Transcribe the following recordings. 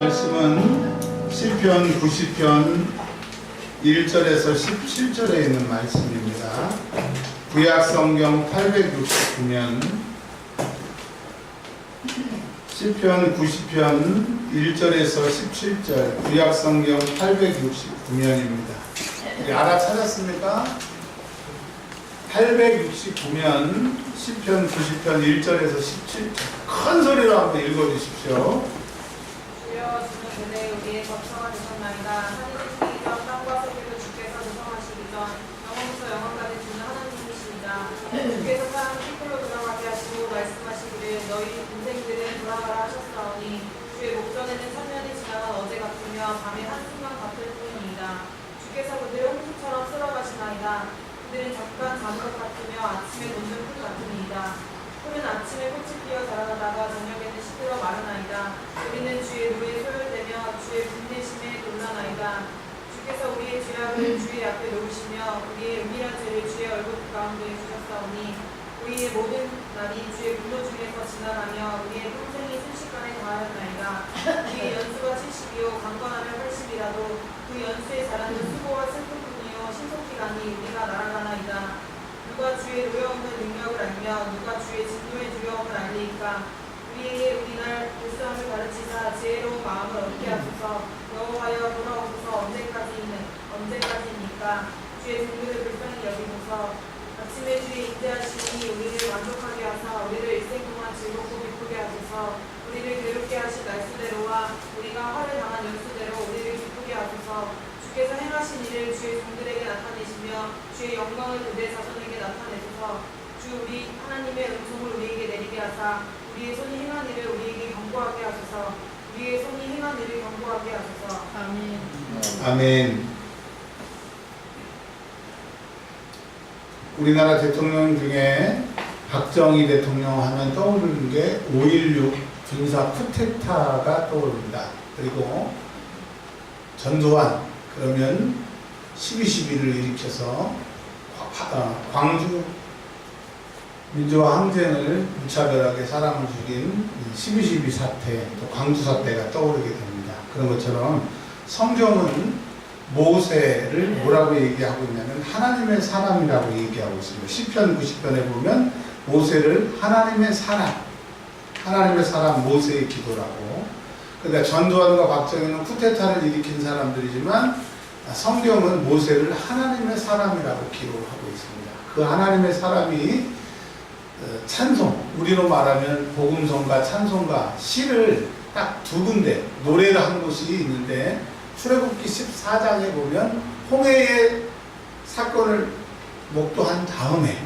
말씀은 시편 90편 1절에서 17절에 있는 말씀입니다. 구약성경 869면 시편 90편 1절에서 17절 구약성경 869면입니다. 알아찾았습니까? 869면 시편 90편 1절에서 17절 큰 소리로 한번 읽어주십시오. 주는 그대 우리의 거처가 되셨나이다. 하늘이 지기 전 땅과 세계도 주께서 조성하시기 전 영원부터 영원까지 주는 하나님이시니라. 주께서 사람 핏불로 돌아가게 하시고 말씀하시기를 너희 인생들은 돌아가라 하셨사오니 주의 목전에는 천년이 지나간 어제 같으며 밤의 한순간 같을 뿐이니이다. 주께서 그들을 홍수처럼 쓸어가시나이다. 그들은 잠깐 잠은 것 같으며 아침에 돋는 풀 같으니이다. 풀은 아침에 꽃이 피어 자라다가 저녁에는 시들어 마르나이다. 우리는 주의 노에 소열되며 주의 분내심에 놀라나이다. 주께서 우리의 죄악을 주의 앞에 놓으시며 우리의 은밀한 죄를 주의 얼굴 가운데 주셨사오니 우리의 모든 날이 주의 분노 중에서 지나가며 우리의 평생이 순식간에 다하였나이다. 우리의 연수가 70이요 강건하면 80이라도 그 연수에 자라는 수고와 슬픔뿐이요 신속히 가니 우리가 날아가나이다. 누가 주의 노여움의 능력을 알며 누가 주의 진노의 두려움을 알리이까. 우리에게 우리날 불쌍함을 가르치사 지혜로운 마음을 얻게 하소서. 여호와여 돌아오소서. 언제까지입니까? 주의 종들을 불쌍히 여기소서. 아침에 주의 인자하시니 우리를 만족하게 하사 우리를 일생 동안 즐겁고 기쁘게 하소서. 우리를 괴롭게 하신 날수대로와 우리가 화를 당한 연수대로 우리를 기쁘게 하소서. 주께서 행하신 일을 주의 종들에게 나타내시며 주의 영광을 그대 자손에게 나타내소서. 주 우리 하나님의 은총을 우리에게 내리게 하사 우리의 손이 행한 일을 우리에게 경고하게 하소서. 우리의 손이 행한 일을 경고하게 하소서. 아멘. 아멘. 우리나라 대통령 중에 박정희 대통령 하면 떠오르는 게 5.16 군사 쿠데타가 떠오릅니다. 그리고 전두환 그러면 12.12를 일으켜서 광주 민주화 항쟁을 무차별하게 사람을 죽인 12.12 사태, 또 광주 사태가 떠오르게 됩니다. 그런 것처럼 성경은 모세를 뭐라고 얘기하고 있냐면 하나님의 사람이라고 얘기하고 있습니다. 시편 90편에 보면 모세를 하나님의 사람 모세의 기도라고. 그러니까 전두환과 박정희는 쿠데타를 일으킨 사람들이지만 성경은 모세를 하나님의 사람이라고 기록하고 있습니다. 그 하나님의 사람이 찬송, 우리로 말하면 복음성가, 찬송가, 시를 딱 두 군데 노래를 한 곳이 있는데 출애굽기 14장에 보면 홍해의 사건을 목도한 다음에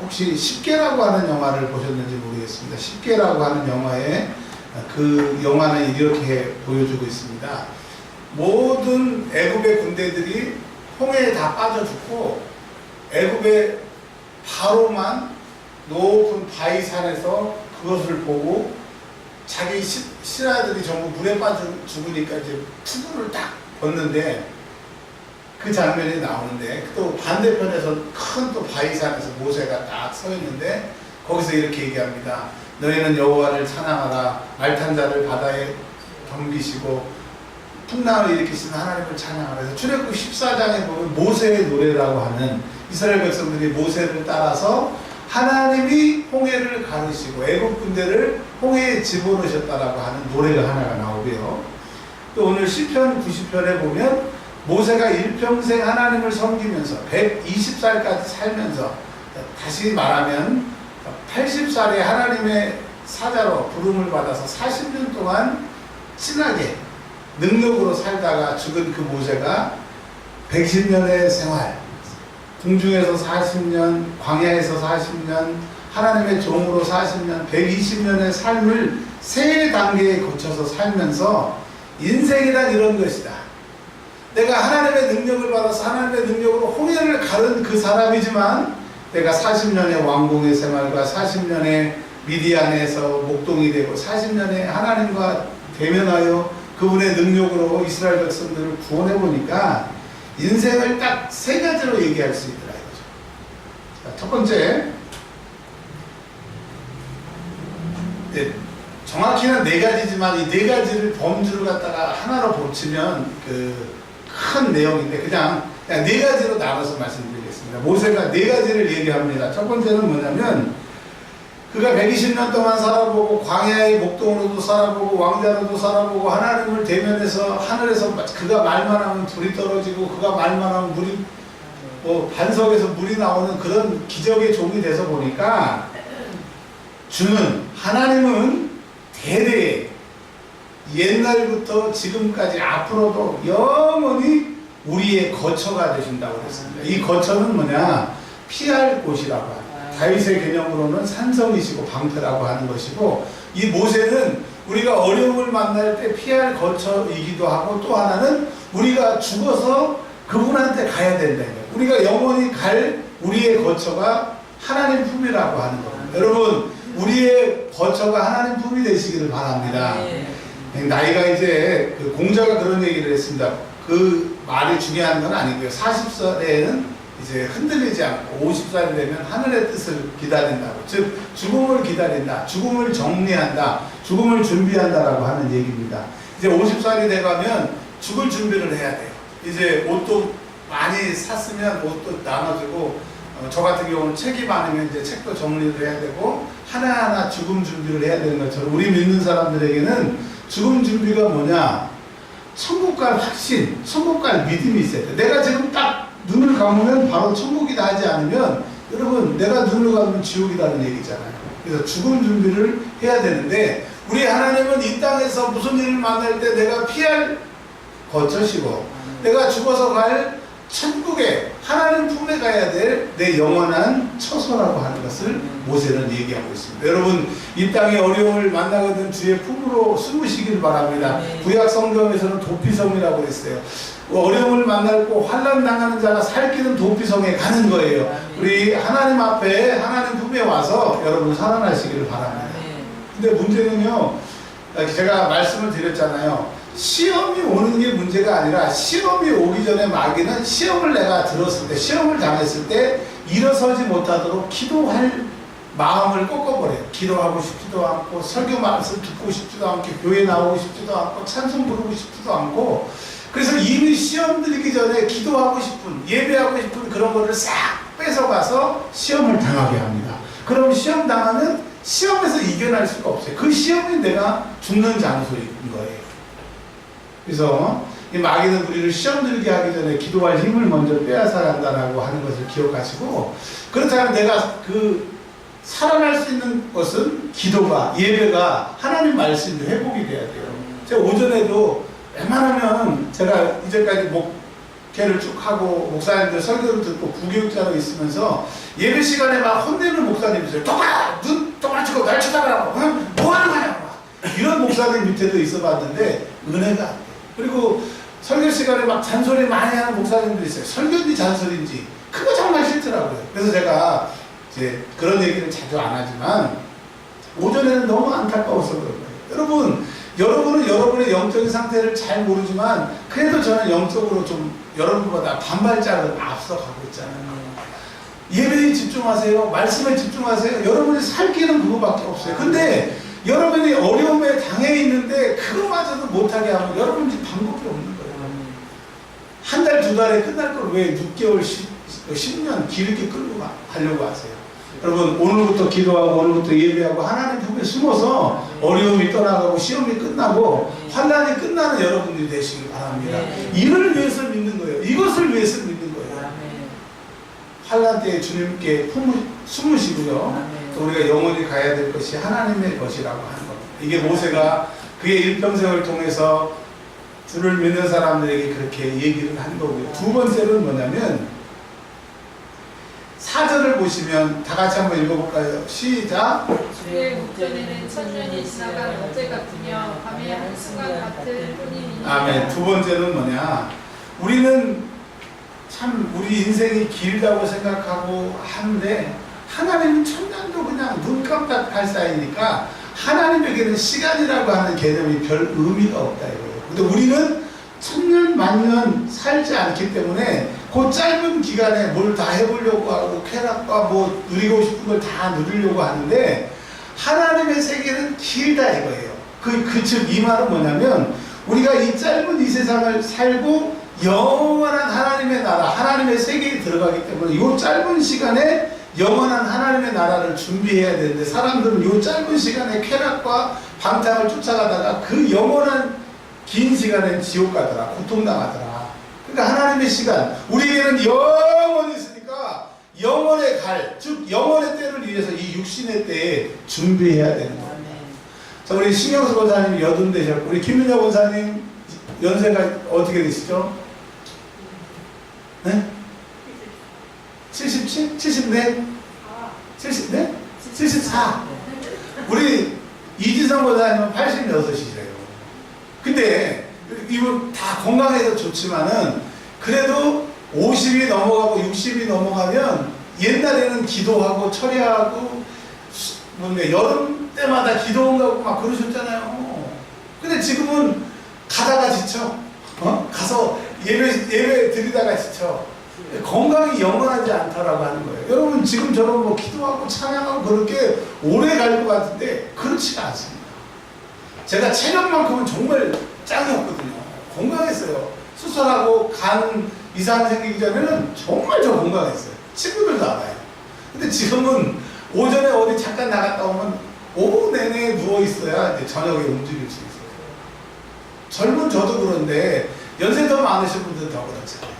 혹시 십계라고 하는 영화를 보셨는지 모르겠습니다. 십계라고 하는 영화에 그 영화는 이렇게 보여주고 있습니다. 모든 애굽의 군대들이 홍해에 다 빠져 죽고 애굽의 바로만 높은 바위산에서 그것을 보고 자기 신하들이 전부 물에 빠져 죽으니까 이제 투구를 딱 벗는데 그 장면이 나오는데 또 반대편에서 큰 또 바위산에서 모세가 딱 서 있는데 거기서 이렇게 얘기합니다. 너희는 여호와를 찬양하라. 말탄 자를 바다에 덤비시고 풍랑을 일으키시는 하나님을 찬양하라. 그래서 출애굽 14장에 보면 모세의 노래라고 하는 이스라엘 백성들이 모세를 따라서 하나님이 홍해를 가르시고 애국 군대를 홍해에 집어넣으셨다라고 하는 노래가 하나가 나오고요. 또 오늘 시편 90편에 보면 모세가 일평생 하나님을 섬기면서 120살까지 살면서 다시 말하면 80살에 하나님의 사자로 부름을 받아서 40년 동안 친하게 능력으로 살다가 죽은 그 모세가 110년의 생활, 궁중에서 40년, 광야에서 40년, 하나님의 종으로 40년, 120년의 삶을 세 단계에 거쳐서 살면서 인생이란 이런 것이다. 내가 하나님의 능력을 받아서 하나님의 능력으로 홍해를 가른 그 사람이지만 내가 40년의 왕궁의 생활과 40년의 미디안에서 목동이 되고 40년의 하나님과 대면하여 그분의 능력으로 이스라엘 백성들을 구원해 보니까 인생을 딱 세 가지로 얘기할 수 있더라 이거죠. 첫 번째, 정확히는 네 가지지만 이 네 가지를 범주를 갖다가 하나로 붙이면 그 큰 내용인데 그냥 네 가지로 나눠서 말씀드리겠습니다. 모세가 네 가지를 얘기합니다. 첫 번째는 뭐냐면 그가 120년 동안 살아보고 광야의 목동으로도 살아보고 왕자로도 살아보고 하나님을 대면해서 하늘에서 그가 말만 하면 불이 떨어지고 그가 말만 하면 물이 반석에서 물이 나오는 그런 기적의 종이 돼서 보니까 주는 하나님은 대대에 옛날부터 지금까지 앞으로도 영원히 우리의 거처가 되신다고 그랬습니다. 이 거처는 뭐냐? 피할 곳이라고 합니다. 다윗의 개념으로는 산성이시고 방패라고 하는 것이고 이 모세는 우리가 어려움을 만날 때 피할 거처이기도 하고 또 하나는 우리가 죽어서 그분한테 가야 된다는 거예요. 우리가 영원히 갈 우리의 거처가 하나님 품이라고 하는 겁니다. 여러분 우리의 거처가 하나님 품이 되시기를 바랍니다. 나이가 이제 그 공자가 그런 얘기를 했습니다. 그 말이 중요한 건 아니고요. 40살에는 이제 흔들리지 않고 50살이 되면 하늘의 뜻을 기다린다고. 즉 죽음을 기다린다. 죽음을 정리한다. 죽음을 준비한다라고 하는 얘기입니다. 이제 50살이 돼가면 죽을 준비를 해야 돼요. 이제 옷도 많이 샀으면 옷도 나눠주고 저 같은 경우는 책이 많으면 이제 책도 정리를 해야 되고 하나하나 죽음 준비를 해야 되는 것처럼 우리 믿는 사람들에게는 죽음 준비가 뭐냐? 천국 갈 확신, 천국 갈 믿음이 있어야 돼. 내가 지금 딱 눈을 감으면 바로 천국이다 하지 않으면 여러분 내가 눈을 감으면 지옥이라는 얘기잖아요. 그래서 죽음 준비를 해야 되는데 우리 하나님은 이 땅에서 무슨 일을 만날 때 내가 피할 거처시고 내가 죽어서 갈 천국에 하나님 품에 가야 될 내 영원한 처소라고 하는 것을 모세는 얘기하고 있습니다. 여러분 이 땅에 어려움을 만나거든 주의 품으로 숨으시길 바랍니다. 구약 성경에서는 도피성이라고 했어요. 어려움을 만나고 환난 당하는 자가 살기는 도피성에 가는 거예요. 우리 하나님 앞에 하나님 품에 와서 여러분 살아나시기를 바랍니다. 근데 문제는요, 제가 말씀을 드렸잖아요. 시험이 오는 게 문제가 아니라 시험이 오기 전에 마귀는 시험을 내가 들었을 때 시험을 당했을 때 일어서지 못하도록 기도할 마음을 꺾어버려요. 기도하고 싶지도 않고 설교 말씀 듣고 싶지도 않고 교회 나오고 싶지도 않고 찬송 부르고 싶지도 않고 그래서 이미 시험 들기 전에 기도하고 싶은 예배하고 싶은 그런 거를 싹 뺏어가서 시험을 당하게 합니다. 그럼 시험 당하면 시험에서 이겨낼 수가 없어요. 그 시험이 내가 죽는 장소인 거예요. 그래서 이 마귀는 우리를 시험 들게 하기 전에 기도할 힘을 먼저 빼앗아 간다라고 하는 것을 기억하시고 그렇다면 내가 그 살아날 수 있는 것은 기도가 예배가 하나님 말씀이 회복이 돼야 돼요. 제가 오전에도 웬만하면 제가 이제까지 목회를 쭉 하고 목사님들 설교를 듣고 부교육자로 있으면서 예배 시간에 막 혼내는 목사님이 있어요. 눈 똑바로 날 쳐다보라고 뭐 하는 거냐 이런 목사님 밑에도 있어 봤는데 은혜가 안 돼요. 그리고 설교 시간에 막 잔소리 많이 하는 목사님도 있어요. 설교인지 잔소리인지 그거 정말 싫더라고요. 그래서 제가 이제 그런 얘기를 자주 안 하지만 오전에는 너무 안타까워서 그런 거예요. 여러분은 여러분의 영적인 상태를 잘 모르지만 그래도 저는 영적으로 좀 여러분보다 반발짝을 앞서가고 있잖아요. 예배에 집중하세요. 말씀에 집중하세요. 여러분이 살 길은 그거밖에 없어요. 근데 여러분이 어려움에 당해 있는데 그거마저도 못하게 하면 여러분 이제 방법이 없는 거예요. 한 달, 두 달에 끝날 걸 왜 6개월, 10년 길게 끌고 가려고 하세요? 여러분 오늘부터 기도하고 오늘부터 예배하고 하나님 품에 숨어서 어려움이 떠나가고 시험이 끝나고 환난이 끝나는 여러분들이 되시길 바랍니다. 이를 위해서 믿는 거예요. 이것을 위해서 믿는 거예요. 환난 때에 주님께 숨으시고요. 또 우리가 영원히 가야 될 것이 하나님의 것이라고 하는 겁니다. 이게 모세가 그의 일평생을 통해서 주를 믿는 사람들에게 그렇게 얘기를 한 거고요. 두 번째는 뭐냐면 4절을 보시면 다 같이 한번 읽어볼까요? 시작! 주의 목전에는 천년이 지나간 어제 같으며 밤의 한순간 같을 뿐이니 아멘. 두 번째는 뭐냐? 우리는 참 우리 인생이 길다고 생각하고 하는데 하나님은 천년도 그냥 눈 깜짝할 사이니까 하나님에게는 시간이라고 하는 개념이 별 의미가 없다 이거예요. 근데 우리는 천년 만년 살지 않기 때문에 그 짧은 기간에 뭘 다 해보려고 하고 쾌락과 뭐 누리고 싶은 걸 다 누리려고 하는데 하나님의 세계는 길다 이거예요. 즉 이 말은 뭐냐면 우리가 이 짧은 이 세상을 살고 영원한 하나님의 나라, 하나님의 세계에 들어가기 때문에 이 짧은 시간에 영원한 하나님의 나라를 준비해야 되는데 사람들은 이 짧은 시간에 쾌락과 방탕을 쫓아가다가 그 영원한 긴 시간에 지옥 가더라, 고통당하더라. 그러니까 하나님의 시간, 우리에게는 영원히 있으니까 영원의 갈, 즉 영원의 때를 위해서 이 육신의 때에 준비해야 되는 겁니다. 자, 우리 신경수 권사님이 여든 되셨고 우리 김윤혁 권사님 연세가 어떻게 되시죠? 네? 77? 70네? 70네? 74. 우리 이지성 권사님은 86이세요. 근데 이분 다 건강해서 좋지만은 그래도 50이 넘어가고 60이 넘어가면 옛날에는 기도하고 철야하고 여름 때마다 기도 온다고 막 그러셨잖아요. 근데 지금은 가다가 지쳐. 가서 예배 드리다가 지쳐. 건강이 영원하지 않다라고 하는 거예요. 여러분 지금처럼 뭐 기도하고 찬양하고 그렇게 오래 갈 것 같은데 그렇지가 않습니다. 제가 체력만큼은 정말 짱이었거든요. 건강했어요. 수술하고 간 이상 생기기 전에는 정말 저 건강했어요. 친구들도 알아요. 근데 지금은 오전에 어디 잠깐 나갔다 오면 오후 내내 누워있어야 이제 저녁에 움직일 수 있어요. 젊은 저도 그런데 연세 더 많으신 분들은 더 그렇잖아요.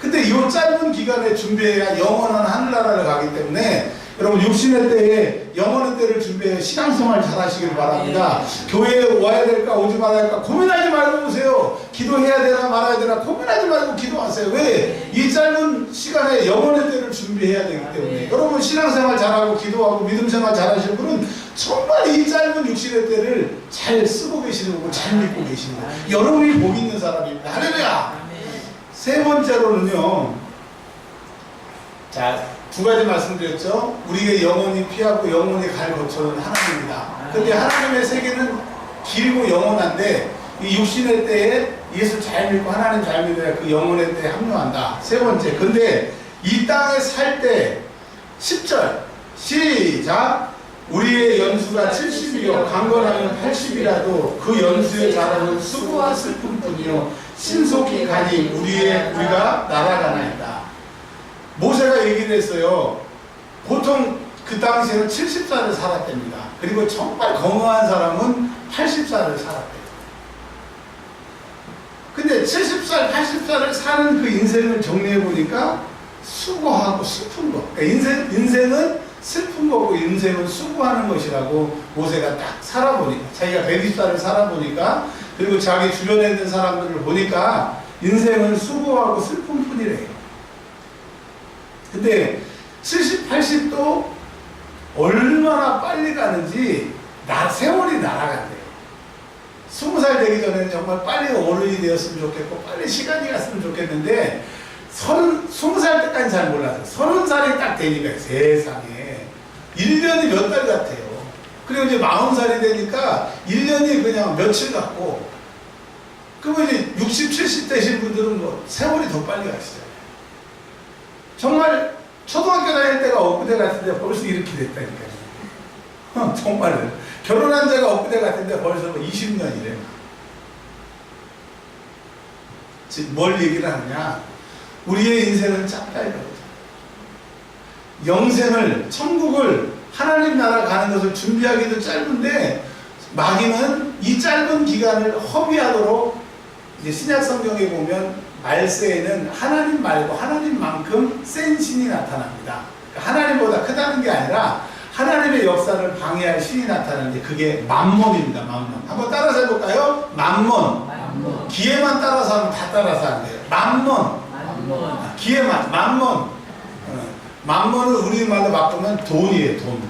근데 이 짧은 기간에 준비해야 영원한 하늘나라를 가기 때문에 여러분 육신의 때에 영원의 때를 준비해 신앙생활 잘 하시길 바랍니다. 교회에 와야 될까 오지 말아야 될까 고민하지 말고 오세요. 기도해야 되나 말아야 되나 고민하지 말고 기도하세요. 왜? 이 짧은 시간에 영원의 때를 준비해야 되기 때문에 여러분 신앙생활 잘하고 기도하고 믿음생활 잘하시는 분은 정말 이 짧은 육신의 때를 잘 쓰고 계시는 거고 잘 믿고 계시는 거예요. 여러분이 복 있는 사람입니다. 할렐루야. 세 번째로는요. 자, 두 가지 말씀드렸죠. 우리가 영원히 피하고 영원히 갈 거처는 하나님입니다. 근데 하나님의 세계는 길고 영원한데 이 육신의 때에 예수 잘 믿고 하나님 잘 믿어야 그 영원의 때에 합류한다. 세 번째. 근데 이 땅에 살 때 10절 시작. 우리의 연수가 70이요 강건하면 80이라도 그 연수의 자랑은 수고와 슬픔뿐이요 신속히 가니 우리가 날아가나이다. 모세가 얘기를 했어요. 보통 그 당시에는 70살을 살았답니다. 그리고 정말 건강한 사람은 80살을 살았대요. 근데 70살, 80살을 사는 그 인생을 정리해 보니까 수고하고 슬픈 거. 그러니까 인생은 슬픈 거고 인생은 수고하는 것이라고 모세가 딱 살아보니까 자기가 120살을 살아보니까 그리고 자기 주변에 있는 사람들을 보니까 인생은 수고하고 슬픈 뿐이래요. 근데 70, 80도 얼마나 빨리 가는지 세월이 날아간대요. 20살 되기 전에는 정말 빨리 어른이 되었으면 좋겠고 빨리 시간이 갔으면 좋겠는데 20살 때까지 잘 몰랐어요. 30살이 딱 되니까 세상에 1년이 몇 달 같아요. 그리고 이제 40살이 되니까 1년이 그냥 며칠 같고 그러면 이제 60, 70 되신 분들은 뭐 세월이 더 빨리 가시잖아요. 정말 초등학교 다닐 때가 엊그제 같은데 벌써 이렇게 됐다니까요. 정말 결혼한 지가 엊그제 같은데 벌써 20년이래. 즉 뭘 얘기를 하느냐. 우리의 인생은 짧다 이거죠. 영생을 천국을 하나님 나라 가는 것을 준비하기도 짧은데 마귀는 이 짧은 기간을 허비하도록 이제 신약 성경에 보면 말세에는 하나님 말고 하나님만큼 센 신이 나타납니다. 그러니까 하나님보다 크다는 게 아니라 하나님의 역사를 방해할 신이 나타나는데 그게 맘몬입니다. 맘몬. 한번 따라서 해볼까요? 맘몬. 기회만 따라서 하면 다 따라서 안 돼요. 맘몬. 기회만. 맘몬. 맘몬을 우리말로 바꾸면 돈이에요. 돈.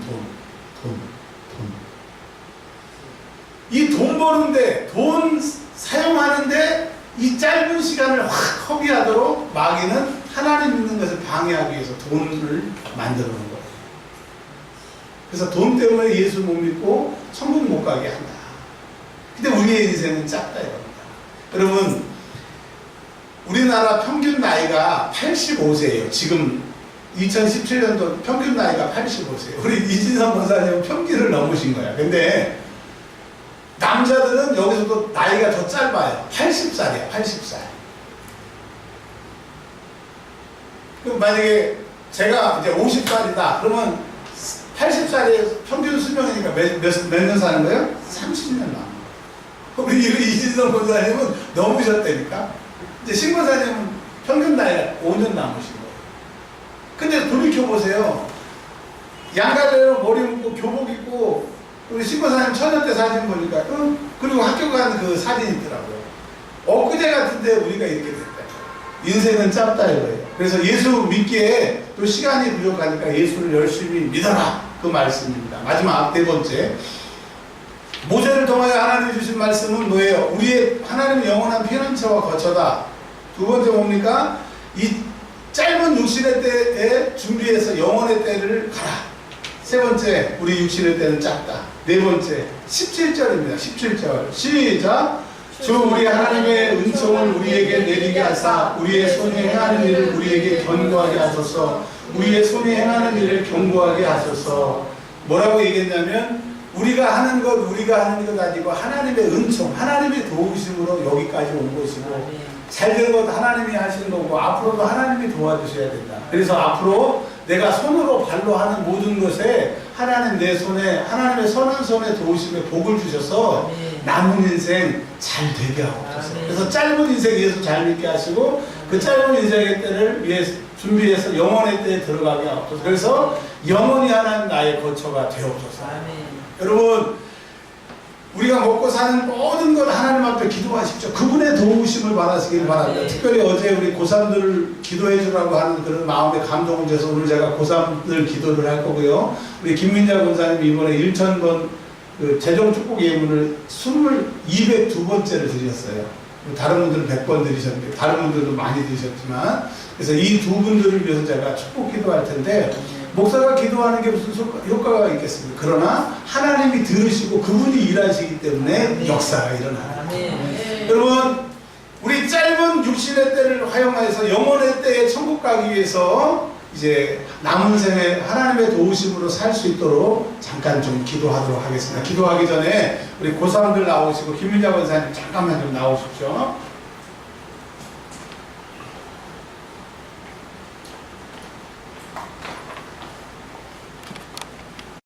이 돈 버는데 돈 사용하는데 이 짧은 시간을 확 허비하도록 마귀는 하나님 믿는 것을 방해하기 위해서 돈을 만들어 놓은 거예요. 그래서 돈 때문에 예수 못 믿고 천국 못 가게 한다. 근데 우리의 인생은 짧다 이겁니다. 여러분 우리나라 평균 나이가 85세예요. 지금 2017년도 평균 나이가 85세예요. 우리 이진성 권사님은 평균을 넘으신 거야. 근데 남자들은 여기서도 나이가 더 짧아요. 80살이야, 80살. 그럼 만약에 제가 이제 50살이다. 그러면 80살의 평균 수명이니까 몇 년 사는 거예요? 30년 남아. 우리 이진성 권사님은 넘으셨다니까. 이제 신 권사님은 평균 나이가 5년 남으신 거예요. 근데 돌이켜보세요. 양갈래로 머리 묶고 교복 입고 우리 신 권사님 천년 때 사진 보니까 그리고 학교 간 그 사진이 있더라고요. 엊그제 같은데 우리가 이렇게 됐다. 인생은 짧다 이거예요. 그래서 예수 믿기에 또 시간이 부족하니까 예수를 열심히 믿어라. 그 말씀입니다. 마지막 네 번째. 모세를 통하여 하나님이 주신 말씀은 뭐예요? 우리의 하나님의 영원한 피난처와 거처다. 두 번째 뭡니까? 이 짧은 육신의 때에 준비해서 영원의 때를 가라. 세 번째, 우리 육신의 때는 짧다. 네 번째, 17절입니다. 17절. 시작. 주 우리 하나님의 은총을 우리에게 내리게 하사 우리의 손이 행하는 일을 우리에게 견고하게 하소서. 우리의 손이 행하는 일을 견고하게 하소서. 뭐라고 얘기했냐면 우리가 하는 것 아니고 하나님의 은총, 하나님의 도우심으로 여기까지 온 것이고 잘된 것 하나님이 하시는 거고 앞으로도 하나님이 도와주셔야 된다. 그래서 앞으로 내가 손으로 발로 하는 모든 것에 하나님 내 손에 하나님의 선한 손에 도우심에 복을 주셔서 남은 인생 잘 되게 하옵소서. 그래서 짧은 인생 예수 잘 믿게 하시고 그 짧은 인생의 때를 위해 준비해서 영원의 때에 들어가게 하옵소서. 그래서 영원히 하나님 나의 거처가 되옵소서. 여러분 우리가 먹고 사는 모든 걸 하나님 앞에 기도하십시오. 그분의 도우심을 받으시길 바랍니다. 특별히 어제 우리 고3들 기도해 주라고 하는 그런 마음에 감동을 줘서 오늘 제가 고3들 기도를 할 거고요. 우리 김민자 권사님이 이번에 1,000번 그 재정 축복 예물을 202번째를 드렸어요. 다른 분들은 100번 드리셨는데 다른 분들도 많이 드리셨지만 그래서 이 두 분들을 위해서 제가 축복 기도할 텐데 목사가 기도하는 게 무슨 효과가 있겠습니까? 그러나 하나님이 들으시고 그분이 일하시기 때문에 역사가 일어나요. 여러분 우리 짧은 육신의 때를 활용해서 영원의 때에 천국 가기 위해서 이제 남은 생에 하나님의 도우심으로 살 수 있도록 잠깐 좀 기도하도록 하겠습니다. 기도하기 전에 우리 고3들 나오시고 김민자 권사님 잠깐만 좀 나오십시오.